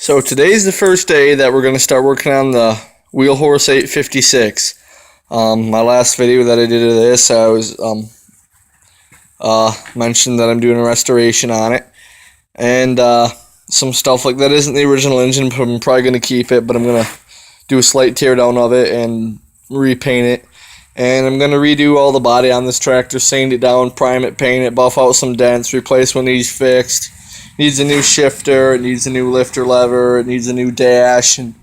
So today's the first day that we're going to start working on the Wheelhorse 856. My last video that I did of this, I was mentioned that I'm doing a restoration on it, and some stuff like that isn't the original engine, but I'm probably going to keep it, but I'm going to do a slight teardown of it and repaint it. And I'm going to redo all the body on this tractor, sand it down, prime it, paint it, buff out some dents, replace what needs fixed. Needs a new shifter, it needs a new lifter lever, it needs a new dash, and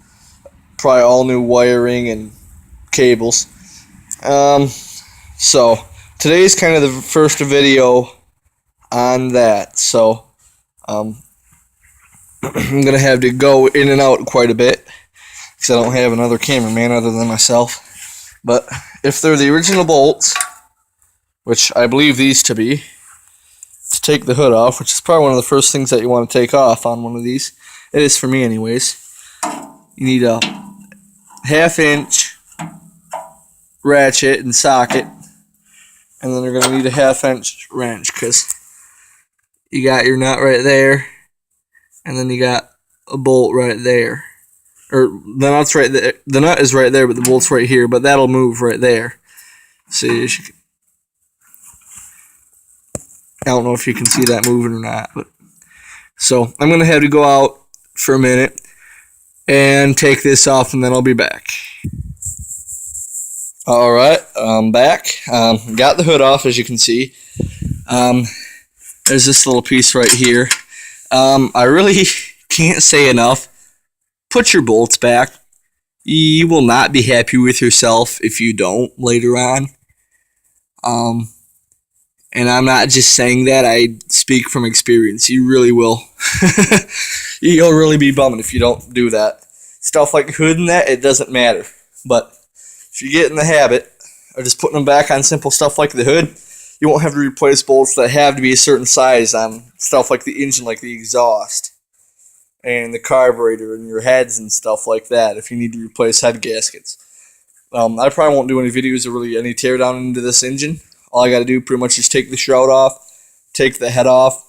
probably all new wiring and cables. So today's kind of the first video on that. So I'm going to have to go in and out quite a bit because I don't have another cameraman other than myself. But if they're the original bolts, which I believe these to be, to take the hood off, which is probably one of the first things that you want to take off on one of these. It is for me anyways. You need a 1/2 inch ratchet and socket, and then you're going to need a 1/2 inch wrench because you got your nut right there, and then you got a bolt right there. Or the nut's right there. The nut is right there, but the bolt's right here, but that'll move right there. See, I don't know if you can see that moving or not, but so I'm going to have to go out for a minute and take this off, and then I'll be back. Alright, I'm back. Got the hood off, as you can see. There's this little piece right here. I really can't say enough. Put your bolts back. You will not be happy with yourself if you don't later on. And I'm not just saying that, I speak from experience. You really will. You'll really be bumming if you don't do that. Stuff like hood and that, it doesn't matter. But if you get in the habit of just putting them back on simple stuff like the hood, you won't have to replace bolts that have to be a certain size on stuff like the engine, like the exhaust, and the carburetor, and your heads and stuff like that, if you need to replace head gaskets. I probably won't do any videos of really any teardown into this engine. All I got to do pretty much is take the shroud off, take the head off,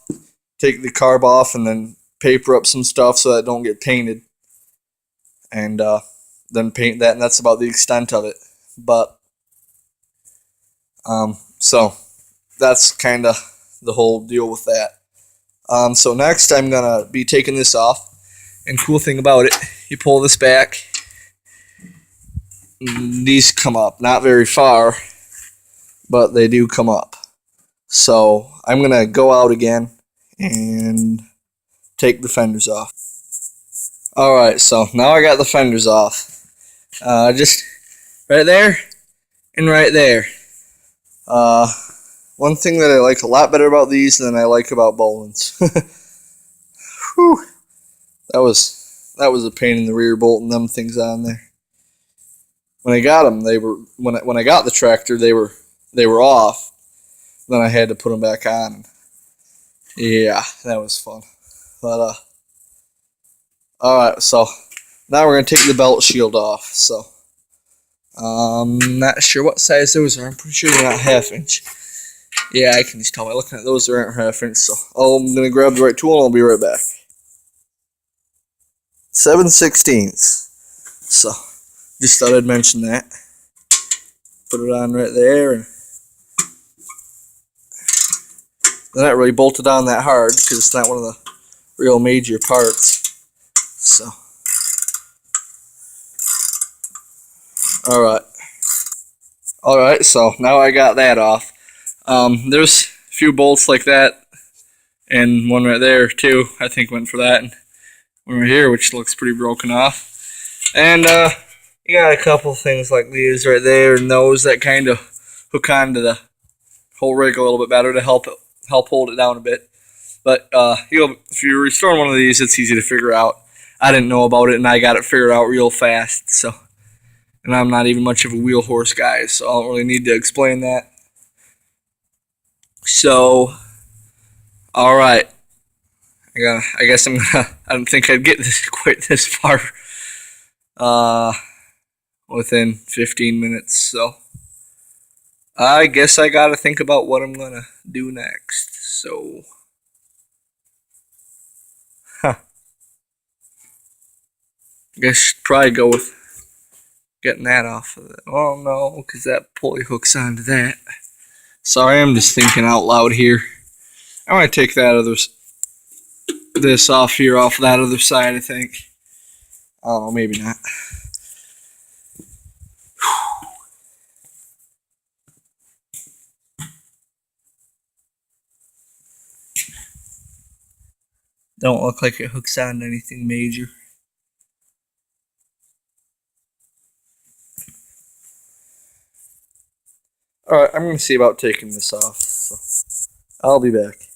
take the carb off, and then paper up some stuff so that it don't get painted. And then paint that, and that's about the extent of it. But, so that's kind of the whole deal with that. So next I'm going to be taking this off. And cool thing about it, you pull this back, these come up. Not very far, but they do come up. So I'm going to go out again and take the fenders off. Alright, so now I got the fenders off. Just right there and right there. One thing that I like a lot better about these than I like about Bohlins. Whew. That was a pain in the rear bolting them things on there. When I got them, they were when I got the tractor, they were off. Then I had to put them back on. Yeah, that was fun. But all right, so now we're gonna take the belt shield off. So I'm not sure what size those are. I'm pretty sure they're not 1/2 inch. Yeah, I can just tell by looking at those they aren't 1/2 inch. So I'm gonna grab the right tool and I'll be right back. 7/16. So just thought I'd mention that. Put it on right there, and they're not really bolted on that hard because it's not one of the real major parts. So, alright, so now I got that off. There's a few bolts like that, and one right there too, I think went for that, and one right here, which looks pretty broken off. And you got a couple things like these right there, and those that kind of hook onto the whole rig a little bit better to help hold it down a bit. But if you're restoring one of these, it's easy to figure out. I didn't know about it, and I got it figured out real fast. So, and I'm not even much of a wheel horse guy, so I don't really need to explain that. So, all right. I guess I didn't think I'd get quite this far within 15 minutes. So, I guess I got to think about what I'm gonna do next. So, I guess should probably go with getting that off of it. Oh no, because that pulley hooks onto that. Sorry, I'm just thinking out loud here. I might take this off here off that other side, I think. I don't know, maybe not. Don't look like it hooks on to anything major. Alright, I'm going to see about taking this off. So I'll be back.